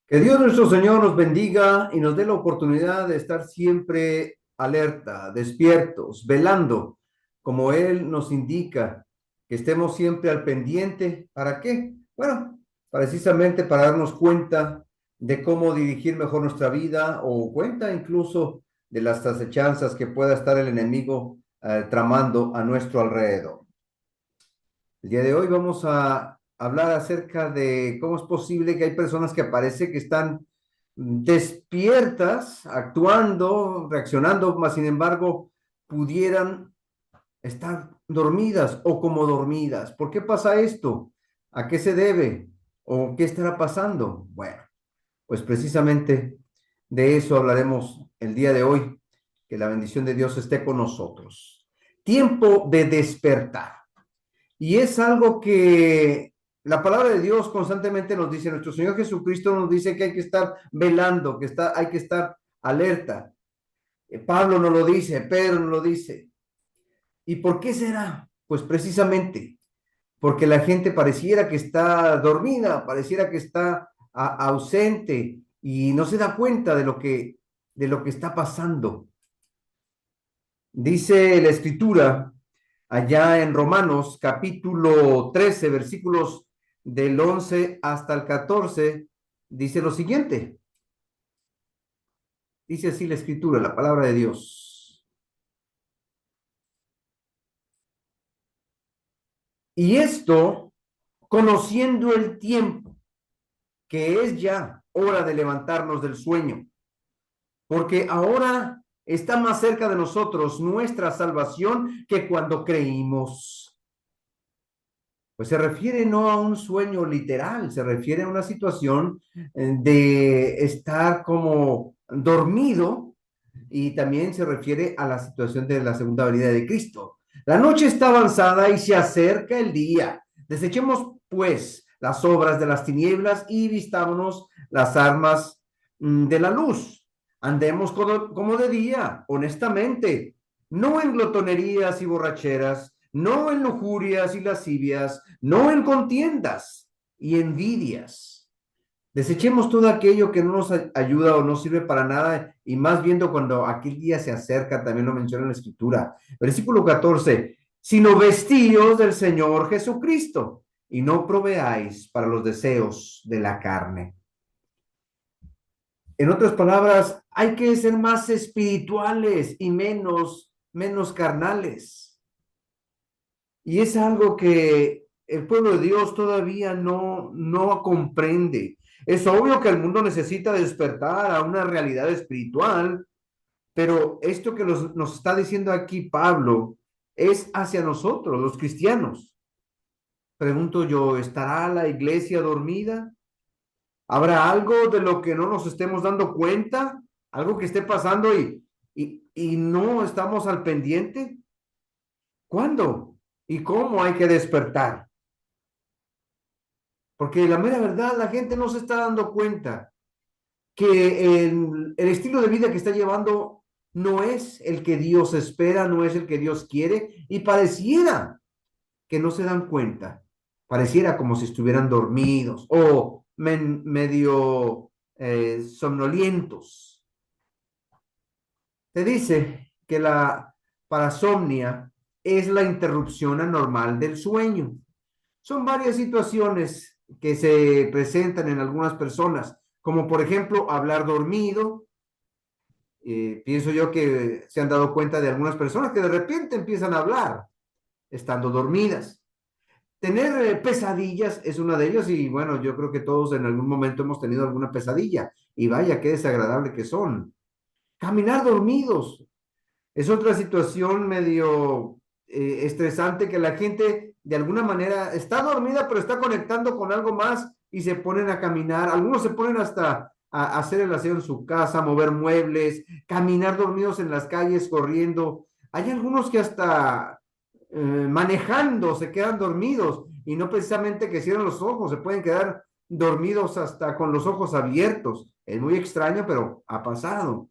Que Dios nuestro Señor nos bendiga y nos dé la oportunidad de estar siempre alerta, despiertos, velando, como Él nos indica, que estemos siempre al pendiente. ¿Para qué? Bueno, precisamente para darnos cuenta de cómo dirigir mejor nuestra vida o cuenta incluso de las acechanzas que pueda estar el enemigo tramando a nuestro alrededor. El día de hoy vamos a hablar acerca de cómo es posible que hay personas que parece que están despiertas, actuando, reaccionando, mas sin embargo pudieran estar dormidas o como dormidas. ¿Por qué pasa esto? ¿A qué se debe? ¿O qué estará pasando? Bueno, pues precisamente de eso hablaremos el día de hoy. Que la bendición de Dios esté con nosotros. Tiempo de despertar. Y es algo que la palabra de Dios constantemente nos dice, nuestro Señor Jesucristo nos dice que hay que estar velando, hay que estar alerta. Pablo nos lo dice, Pedro nos lo dice. ¿Y por qué será? Pues precisamente porque la gente pareciera que está dormida, pareciera que está ausente y no se da cuenta de lo que está pasando. Dice la escritura allá en Romanos capítulo 13 versículos del 11 hasta el 14 dice lo siguiente. Dice así la escritura, la palabra de Dios. Y esto, conociendo el tiempo, que es ya hora de levantarnos del sueño, porque ahora está más cerca de nosotros nuestra salvación que cuando creímos. Pues se refiere no a un sueño literal, se refiere a una situación de estar como dormido y también se refiere a la situación de la segunda venida de Cristo. La noche está avanzada y se acerca el día. Desechemos pues las obras de las tinieblas y vistámonos las armas de la luz. Andemos como de día, honestamente, no en glotonerías y borracheras, no en lujurias y lascivias, no en contiendas y envidias. Desechemos todo aquello que no nos ayuda o no sirve para nada, y más viendo cuando aquel día se acerca, también lo menciona en la escritura. Versículo 14, sino vestíos del Señor Jesucristo y no proveáis para los deseos de la carne. En otras palabras, hay que ser más espirituales y menos carnales. Y es algo que el pueblo de Dios todavía no comprende. Es obvio que el mundo necesita despertar a una realidad espiritual, pero esto que nos está diciendo aquí Pablo es hacia nosotros, los cristianos. Pregunto yo, ¿estará la iglesia dormida? ¿Habrá algo de lo que no nos estemos dando cuenta? ¿Algo que esté pasando y no estamos al pendiente? ¿Cuándo y cómo hay que despertar? Porque la mera verdad, la gente no se está dando cuenta que el estilo de vida que está llevando no es el que Dios espera, no es el que Dios quiere, y pareciera que no se dan cuenta. Pareciera como si estuvieran dormidos o medio somnolientos. Se dice que la parasomnia es la interrupción anormal del sueño. Son varias situaciones que se presentan en algunas personas, como por ejemplo hablar dormido. Pienso yo que se han dado cuenta de algunas personas que de repente empiezan a hablar estando dormidas. Tener pesadillas es una de ellas y bueno, yo creo que todos en algún momento hemos tenido alguna pesadilla y vaya, qué desagradable que son. Caminar dormidos es otra situación medio estresante que la gente de alguna manera está dormida, pero está conectando con algo más y se ponen a caminar. Algunos se ponen hasta a hacer el aseo en su casa, mover muebles, caminar dormidos en las calles, corriendo. Hay algunos que hasta manejando se quedan dormidos y no precisamente que cierren los ojos, se pueden quedar dormidos hasta con los ojos abiertos. Es muy extraño, pero ha pasado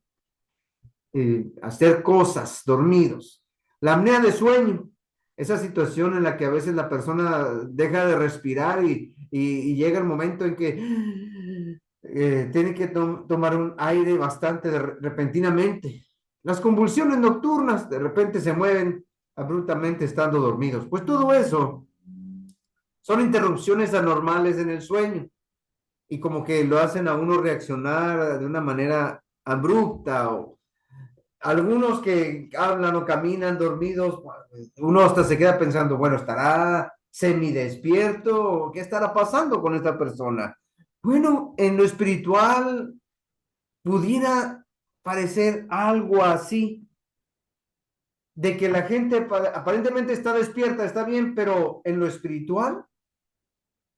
hacer cosas dormidos. La apnea de sueño, esa situación en la que a veces la persona deja de respirar y llega el momento en que tiene que tomar un aire bastante repentinamente. Las convulsiones nocturnas de repente se mueven abruptamente estando dormidos. Pues todo eso son interrupciones anormales en el sueño y como que lo hacen a uno reaccionar de una manera abrupta o algunos que hablan o caminan dormidos, uno hasta se queda pensando, bueno, ¿estará semidespierto o qué estará pasando con esta persona? Bueno, en lo espiritual pudiera parecer algo así, de que la gente aparentemente está despierta, está bien, pero en lo espiritual,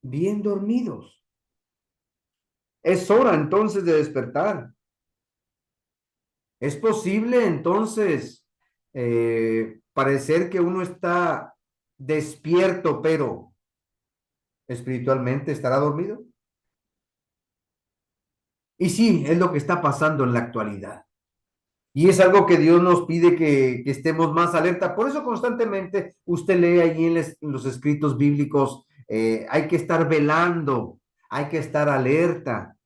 bien dormidos. Es hora entonces de despertar. Es posible entonces parecer que uno está despierto, pero espiritualmente estará dormido. Y sí, es lo que está pasando en la actualidad. Y es algo que Dios nos pide que estemos más alerta. Por eso constantemente usted lee allí en los escritos bíblicos, hay que estar velando, hay que estar alerta.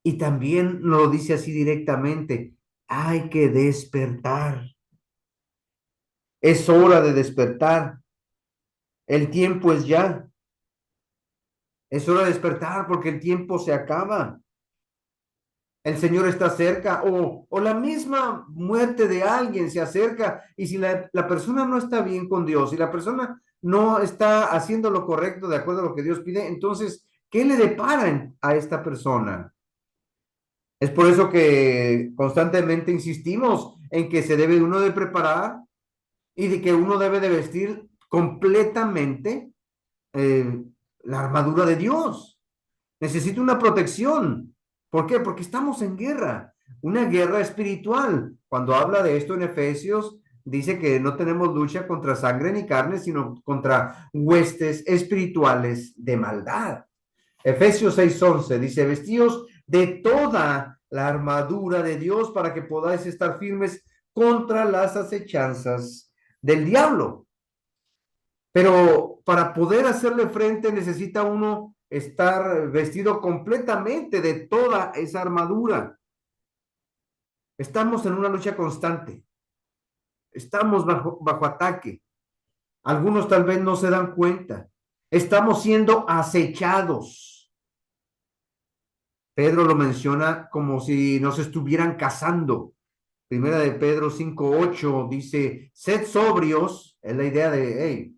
Y también lo dice así directamente, hay que despertar. Es hora de despertar. El tiempo es ya. Es hora de despertar porque el tiempo se acaba. El Señor está cerca o la misma muerte de alguien se acerca y si la persona no está bien con Dios, si la persona no está haciendo lo correcto de acuerdo a lo que Dios pide, entonces, ¿qué le deparan a esta persona? Es por eso que constantemente insistimos en que se debe uno de preparar y de que uno debe de vestir completamente eh, la armadura de Dios. Necesita una protección. ¿Por qué? Porque estamos en guerra, una guerra espiritual. Cuando habla de esto en Efesios, dice que no tenemos lucha contra sangre ni carne, sino contra huestes espirituales de maldad. Efesios 6:11 dice, vestíos de toda la armadura de Dios para que podáis estar firmes contra las acechanzas del diablo. Pero para poder hacerle frente necesita uno estar vestido completamente de toda esa armadura. Estamos en una lucha constante. Estamos bajo ataque. Algunos tal vez no se dan cuenta. Estamos siendo acechados. Pedro lo menciona como si nos estuvieran cazando. Primera de Pedro 5:8 dice, sed sobrios, es la idea de, hey,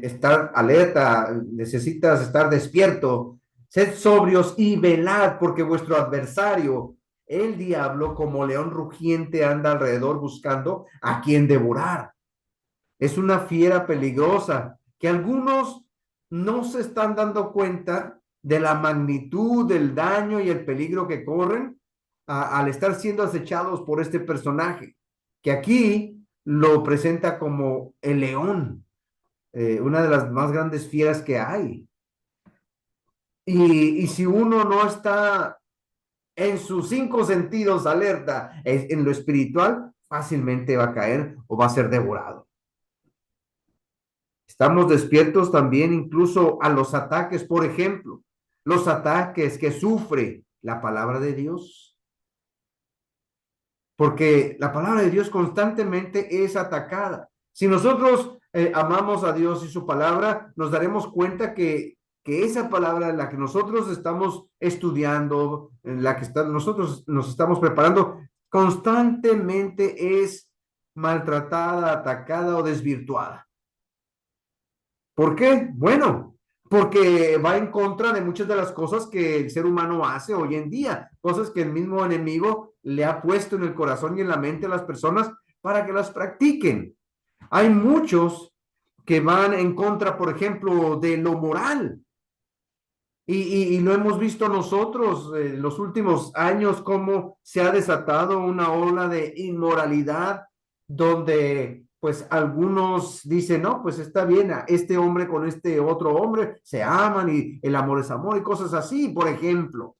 estar alerta, necesitas estar despierto, sed sobrios y velad, porque vuestro adversario, el diablo, como león rugiente, anda alrededor buscando a quien devorar. Es una fiera peligrosa que algunos no se están dando cuenta de la magnitud del daño y el peligro que corren al estar siendo acechados por este personaje, que aquí lo presenta como el león, una de las más grandes fieras que hay. Y si uno no está en sus cinco sentidos alerta en lo espiritual, fácilmente va a caer o va a ser devorado. Estamos despiertos también incluso a los ataques, por ejemplo, los ataques que sufre la palabra de Dios, porque la palabra de Dios constantemente es atacada. Si nosotros amamos a Dios y su palabra, nos daremos cuenta que esa palabra en la que nosotros estamos estudiando, en la que nosotros nos estamos preparando, constantemente es maltratada, atacada o desvirtuada. ¿Por qué? Bueno, porque va en contra de muchas de las cosas que el ser humano hace hoy en día, cosas que el mismo enemigo le ha puesto en el corazón y en la mente a las personas para que las practiquen. Hay muchos que van en contra, por ejemplo, de lo moral. Y lo hemos visto nosotros en los últimos años, cómo se ha desatado una ola de inmoralidad donde pues algunos dicen, no, pues está bien, a este hombre con este otro hombre se aman y el amor es amor y cosas así, por ejemplo.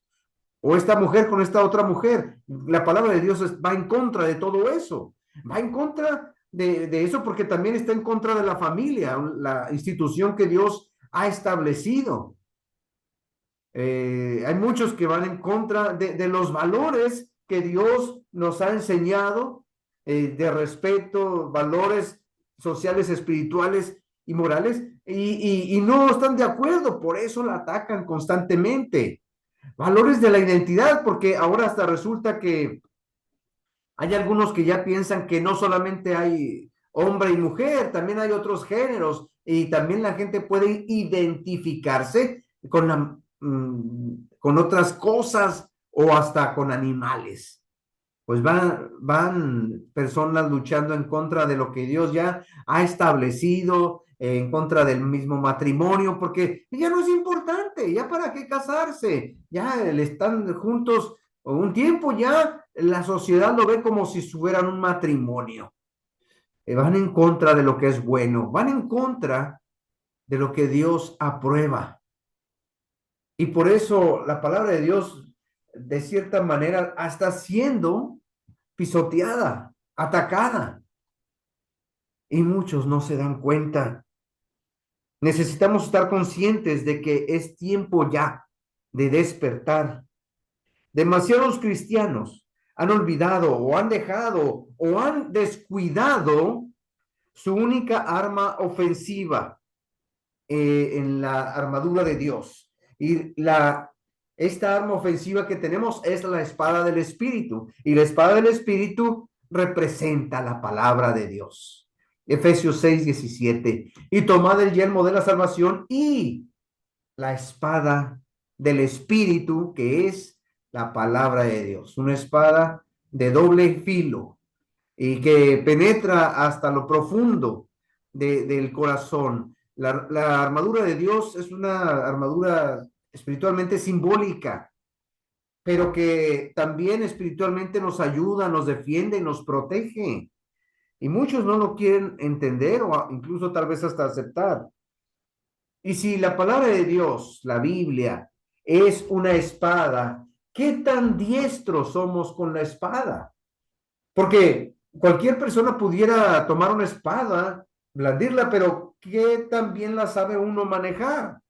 O esta mujer con esta otra mujer. La palabra de Dios va en contra de todo eso. Va en contra de eso porque también está en contra de la familia, la institución que Dios ha establecido. Hay muchos que van en contra de los valores que Dios nos ha enseñado, de respeto, valores sociales, espirituales y morales, y no están de acuerdo, por eso la atacan constantemente. Valores de la identidad, porque ahora hasta resulta que hay algunos que ya piensan que no solamente hay hombre y mujer, también hay otros géneros y también la gente puede identificarse con otras cosas o hasta con animales. Pues van personas luchando en contra de lo que Dios ya ha establecido, en contra del mismo matrimonio, porque ya no es importante, ya para qué casarse, ya están juntos un tiempo, ya la sociedad lo ve como si fueran un matrimonio. Van en contra de lo que es bueno, van en contra de lo que Dios aprueba. Y por eso la palabra de Dios, de cierta manera, está siendo pisoteada, atacada, y muchos no se dan cuenta. Necesitamos estar conscientes de que es tiempo ya de despertar. Demasiados cristianos han olvidado o han dejado o han descuidado su única arma ofensiva, en la armadura de Dios. Y esta arma ofensiva que tenemos es la espada del Espíritu. Y la espada del Espíritu representa la palabra de Dios. Efesios 6:17. Y tomad el yelmo de la salvación y la espada del Espíritu, que es la palabra de Dios. Una espada de doble filo y que penetra hasta lo profundo del corazón. La armadura de Dios es una armadura espiritualmente simbólica, pero que también espiritualmente nos ayuda, nos defiende, nos protege. Y muchos no lo quieren entender o incluso tal vez hasta aceptar. Y si la palabra de Dios, la Biblia, es una espada, ¿qué tan diestros somos con la espada? Porque cualquier persona pudiera tomar una espada, blandirla, pero ¿qué tan bien la sabe uno manejar?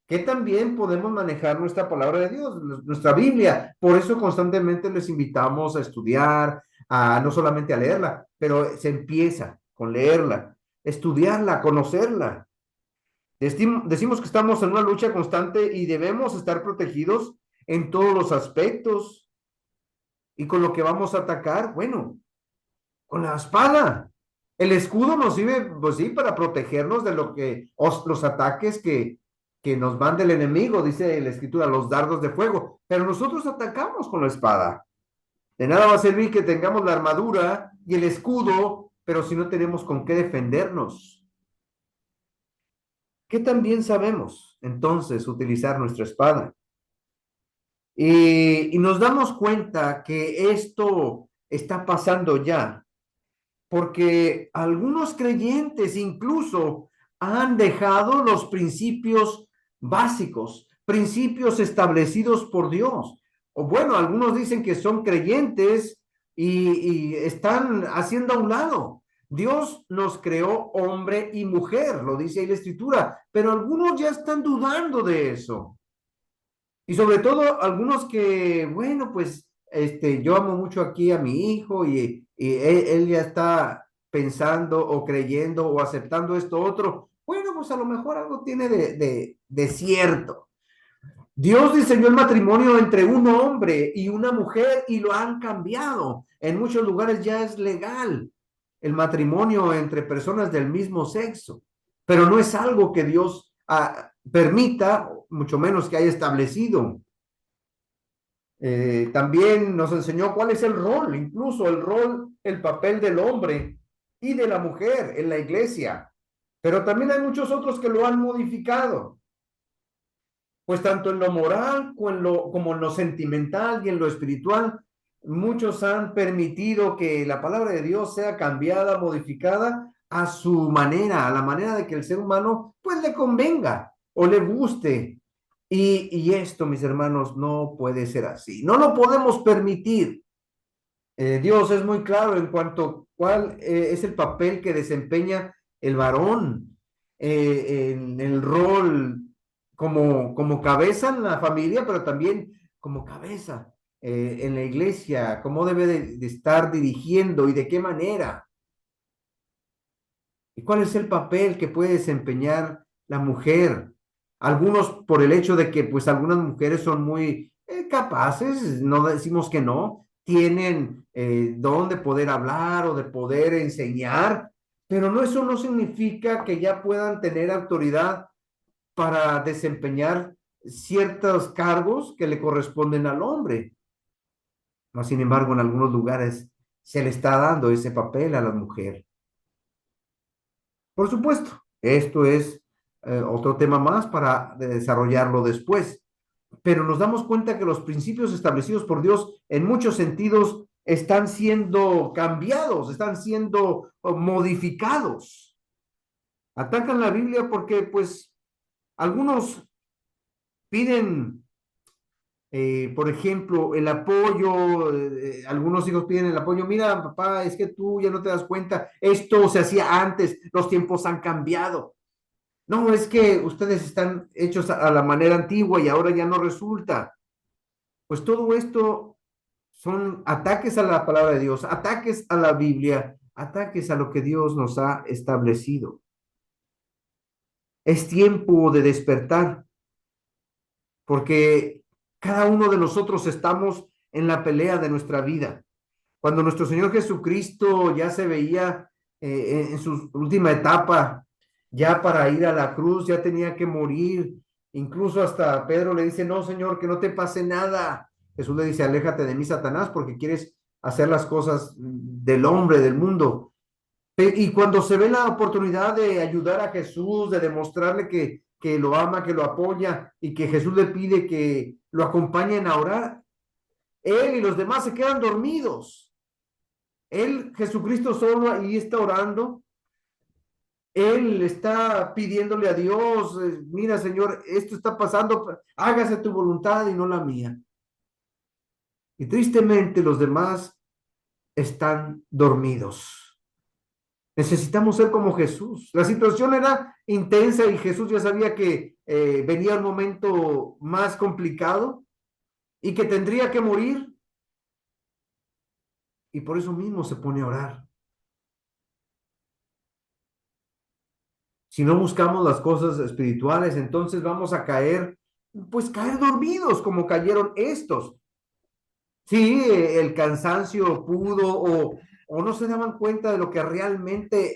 ¿Qué tan bien podemos manejar nuestra palabra de Dios, nuestra Biblia? Por eso constantemente les invitamos a estudiar, a no solamente a leerla, pero se empieza con leerla, estudiarla, conocerla. Decimos que estamos en una lucha constante y debemos estar protegidos en todos los aspectos. Y con lo que vamos a atacar, bueno, con la espada. El escudo nos sirve, pues sí, para protegernos de los ataques que nos manda el enemigo, dice la escritura, los dardos de fuego. Pero nosotros atacamos con la espada. De nada va a servir que tengamos la armadura y el escudo, pero si no tenemos con qué defendernos. ¿Qué tan bien sabemos entonces utilizar nuestra espada? Y nos damos cuenta que esto está pasando ya porque algunos creyentes incluso han dejado los principios básicos, principios establecidos por Dios. O bueno, algunos dicen que son creyentes y están haciendo a un lado. Dios nos creó hombre y mujer, lo dice ahí la escritura, pero algunos ya están dudando de eso. Y sobre todo algunos que, bueno, pues yo amo mucho aquí a mi hijo y él ya está pensando o creyendo o aceptando esto otro. Bueno, pues a lo mejor algo tiene de cierto. Dios diseñó el matrimonio entre un hombre y una mujer y lo han cambiado. En muchos lugares ya es legal el matrimonio entre personas del mismo sexo, pero no es algo que Dios permita, mucho menos que haya establecido. También nos enseñó cuál es el rol, incluso el rol, el papel del hombre y de la mujer en la iglesia. Pero también hay muchos otros que lo han modificado. Pues tanto en lo moral como en lo sentimental y en lo espiritual, muchos han permitido que la palabra de Dios sea cambiada, modificada a su manera, a la manera de que el ser humano pues le convenga o le guste. Y esto, mis hermanos, no puede ser así. No lo podemos permitir. Dios es muy claro en cuanto a cuál es el papel que desempeña el varón en el rol como cabeza en la familia, pero también como cabeza en la iglesia, cómo debe de estar dirigiendo y de qué manera. ¿Y cuál es el papel que puede desempeñar la mujer? Algunos por el hecho de que pues algunas mujeres son muy capaces, no decimos que no, tienen don de poder hablar o de poder enseñar, pero no, eso no significa que ya puedan tener autoridad para desempeñar ciertos cargos que le corresponden al hombre. No, sin embargo, en algunos lugares se le está dando ese papel a la mujer. Por supuesto, esto es otro tema más para desarrollarlo después, pero nos damos cuenta que los principios establecidos por Dios en muchos sentidos están siendo cambiados, están siendo modificados. Atacan la Biblia porque pues algunos piden, por ejemplo, el apoyo, algunos hijos piden el apoyo, mira, papá, es que tú ya no te das cuenta, esto se hacía antes, los tiempos han cambiado. No, es que ustedes están hechos a la manera antigua y ahora ya no resulta. Pues todo esto son ataques a la palabra de Dios, ataques a la Biblia, ataques a lo que Dios nos ha establecido. Es tiempo de despertar, porque cada uno de nosotros estamos en la pelea de nuestra vida. Cuando nuestro Señor Jesucristo ya se veía en su última etapa, ya para ir a la cruz, ya tenía que morir. Incluso hasta Pedro le dice, no, Señor, que no te pase nada. Jesús le dice, aléjate de mí, Satanás, porque quieres hacer las cosas del hombre, del mundo. Y cuando se ve la oportunidad de ayudar a Jesús, de demostrarle que lo ama, que lo apoya y que Jesús le pide que lo acompañen a orar, él y los demás se quedan dormidos. Él, Jesucristo solo ahí está orando. Él está pidiéndole a Dios, mira, Señor, esto está pasando, hágase tu voluntad y no la mía. Y tristemente los demás están dormidos. Necesitamos ser como Jesús. La situación era intensa y Jesús ya sabía que venía un momento más complicado y que tendría que morir y por eso mismo se pone a orar. Si no buscamos las cosas espirituales, entonces vamos a caer, pues caer dormidos como cayeron estos. Sí, el cansancio pudo o no se daban cuenta de lo que realmente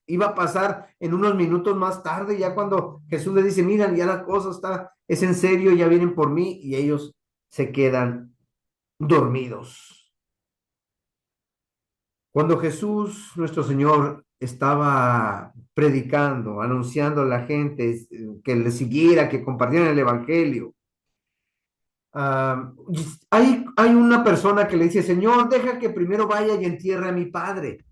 iba a pasar en unos minutos más tarde, ya cuando Jesús le dice, miran, ya la cosa está, es en serio, ya vienen por mí y ellos se quedan dormidos. Cuando Jesús, nuestro Señor, estaba predicando, anunciando a la gente que le siguiera, que compartieran el Evangelio, hay una persona que le dice, Señor, deja que primero vaya y entierre a mi padre.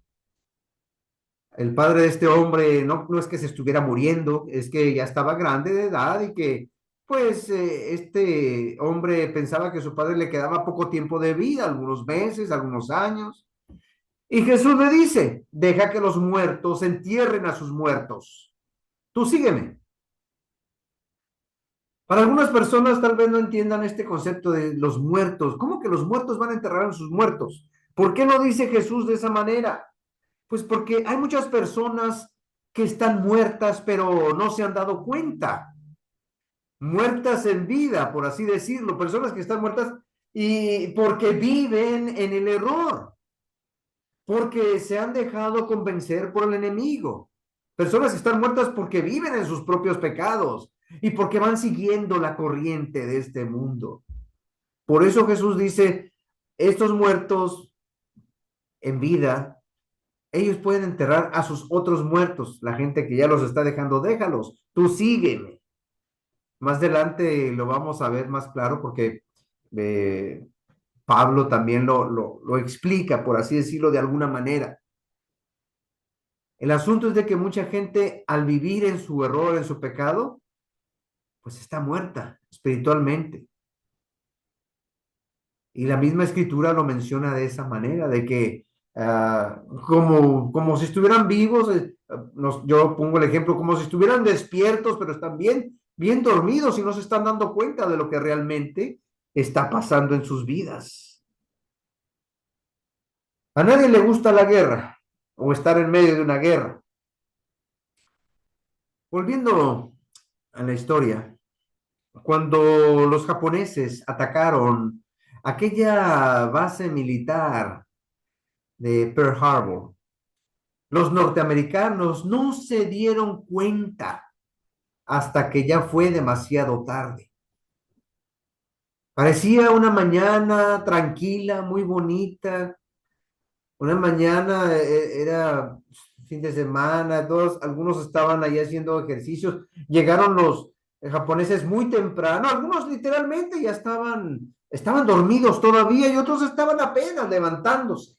El padre de este hombre no es que se estuviera muriendo, es que ya estaba grande de edad y que pues este hombre pensaba que su padre le quedaba poco tiempo de vida, algunos meses, algunos años. Y Jesús le dice, deja que los muertos entierren a sus muertos. Tú sígueme. Para algunas personas tal vez no entiendan este concepto de los muertos. ¿Cómo que los muertos van a enterrar a sus muertos? ¿Por qué no dice Jesús de esa manera? Pues porque hay muchas personas que están muertas, pero no se han dado cuenta. Muertas en vida, por así decirlo. Personas que están muertas y porque viven en el error, porque se han dejado convencer por el enemigo. Personas que están muertas porque viven en sus propios pecados y porque van siguiendo la corriente de este mundo. Por eso Jesús dice, estos muertos en vida, ellos pueden enterrar a sus otros muertos. La gente que ya los está dejando, déjalos, tú sígueme. Más adelante lo vamos a ver más claro porque eh, Pablo también lo explica, por así decirlo, de alguna manera. El asunto es de que mucha gente al vivir en su error, en su pecado, pues está muerta espiritualmente. Y la misma escritura lo menciona de esa manera, de que como si estuvieran vivos, yo pongo el ejemplo, como si estuvieran despiertos, pero están bien, bien dormidos y no se están dando cuenta de lo que realmente está pasando en sus vidas. A nadie le gusta la guerra o estar en medio de una guerra. Volviendo a la historia, cuando los japoneses atacaron aquella base militar de Pearl Harbor, los norteamericanos no se dieron cuenta hasta que ya fue demasiado tarde. Parecía una mañana tranquila, muy bonita. Una mañana era fin de semana, todos, algunos estaban ahí haciendo ejercicios. Llegaron los japoneses muy temprano, algunos literalmente ya estaban dormidos todavía y otros estaban apenas levantándose.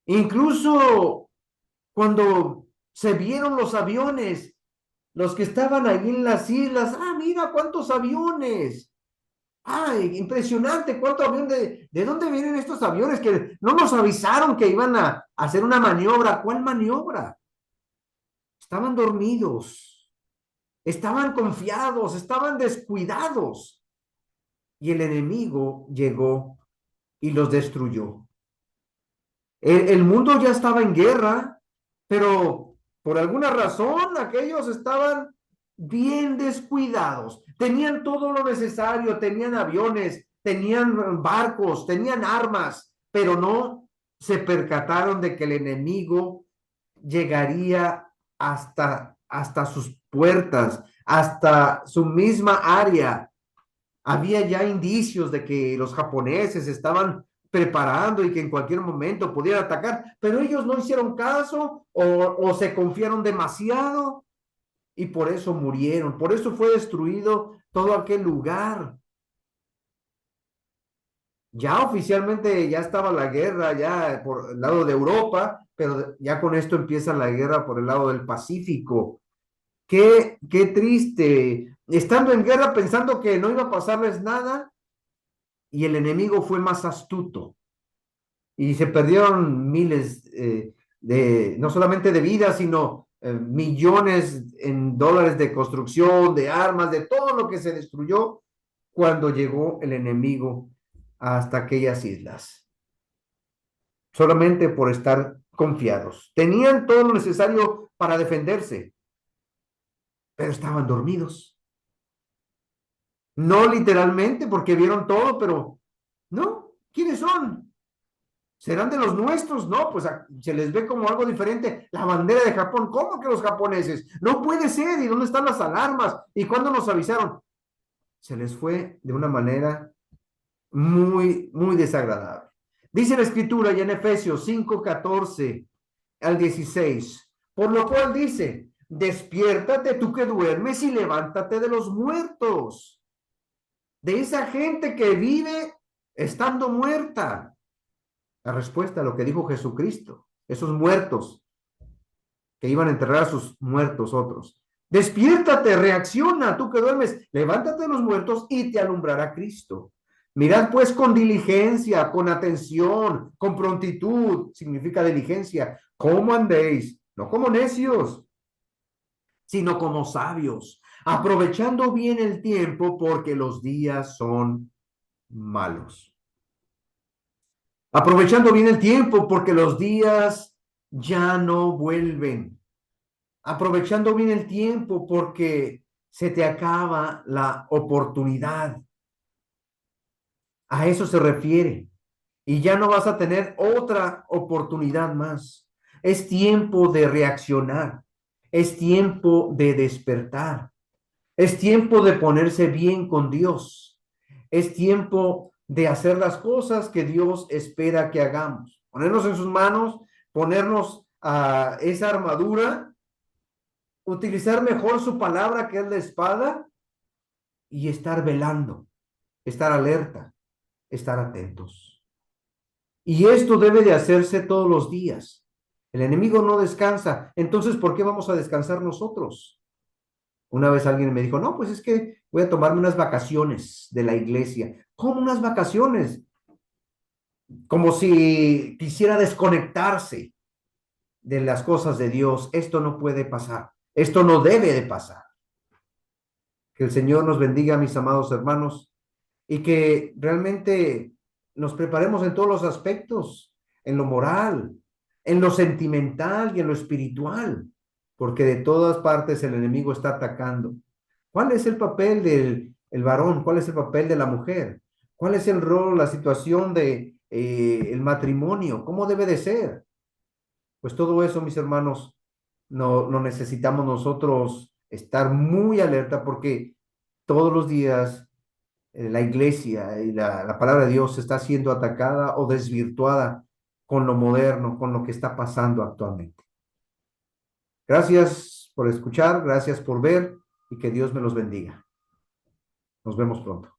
Incluso cuando se vieron los aviones, los que estaban ahí en las islas, mira cuántos aviones. Ay, impresionante, cuánto avión ¿de dónde vienen estos aviones? Que no nos avisaron que iban a hacer una maniobra. ¿Cuál maniobra? Estaban dormidos, estaban confiados, estaban descuidados. Y el enemigo llegó y los destruyó. El mundo ya estaba en guerra, pero por alguna razón aquellos estaban bien descuidados. Tenían todo lo necesario, tenían aviones, tenían barcos, tenían armas, pero no se percataron de que el enemigo llegaría hasta sus puertas, hasta su misma área. Había ya indicios de que los japoneses estaban preparando y que en cualquier momento pudieran atacar, pero ellos no hicieron caso o se confiaron demasiado y por eso murieron, por eso fue destruido todo aquel lugar. Ya oficialmente ya estaba la guerra ya por el lado de Europa, pero ya con esto empieza la guerra por el lado del Pacífico. Qué triste, estando en guerra pensando que no iba a pasarles nada y el enemigo fue más astuto y se perdieron miles no solamente de vidas, sino millones en dólares de construcción, de armas, de todo lo que se destruyó cuando llegó el enemigo hasta aquellas islas, solamente por estar confiados. Tenían todo lo necesario para defenderse, pero estaban dormidos. No literalmente, porque vieron todo, pero no, ¿quiénes son? ¿Serán de los nuestros? No, pues se les ve como algo diferente. La bandera de Japón, ¿cómo que los japoneses? No puede ser. ¿Y dónde están las alarmas? ¿Y cuándo nos avisaron? Se les fue de una manera muy, muy desagradable. Dice la escritura ya en Efesios 5:14 al 16, por lo cual dice, despiértate tú que duermes y levántate de los muertos, de esa gente que vive estando muerta. La respuesta a lo que dijo Jesucristo, esos muertos que iban a enterrar a sus muertos otros. Despiértate, reacciona, tú que duermes, levántate de los muertos y te alumbrará Cristo. Mirad pues con diligencia, con atención, con prontitud, significa diligencia, cómo andéis, no como necios, sino como sabios, aprovechando bien el tiempo porque los días son malos. Aprovechando bien el tiempo porque los días ya no vuelven. Aprovechando bien el tiempo porque se te acaba la oportunidad. A eso se refiere. Y ya no vas a tener otra oportunidad más. Es tiempo de reaccionar. Es tiempo de despertar. Es tiempo de ponerse bien con Dios. Es tiempo de hacer las cosas que Dios espera que hagamos. Ponernos en sus manos, ponernos a esa armadura, utilizar mejor su palabra que es la espada y estar velando, estar alerta, estar atentos. Y esto debe de hacerse todos los días. El enemigo no descansa. Entonces, ¿por qué vamos a descansar nosotros? Una vez alguien me dijo, no, pues es que voy a tomarme unas vacaciones de la iglesia. ¿Cómo unas vacaciones? Como si quisiera desconectarse de las cosas de Dios. Esto no puede pasar. Esto no debe de pasar. Que el Señor nos bendiga, mis amados hermanos, y que realmente nos preparemos en todos los aspectos, en lo moral, en lo sentimental y en lo espiritual, porque de todas partes el enemigo está atacando. ¿Cuál es el papel del el varón? ¿Cuál es el papel de la mujer? ¿Cuál es el rol, la situación de el matrimonio? ¿Cómo debe de ser? Pues todo eso, mis hermanos, no necesitamos nosotros estar muy alerta porque todos los días la iglesia y la palabra de Dios está siendo atacada o desvirtuada con lo moderno, con lo que está pasando actualmente. Gracias por escuchar, gracias por ver y que Dios me los bendiga. Nos vemos pronto.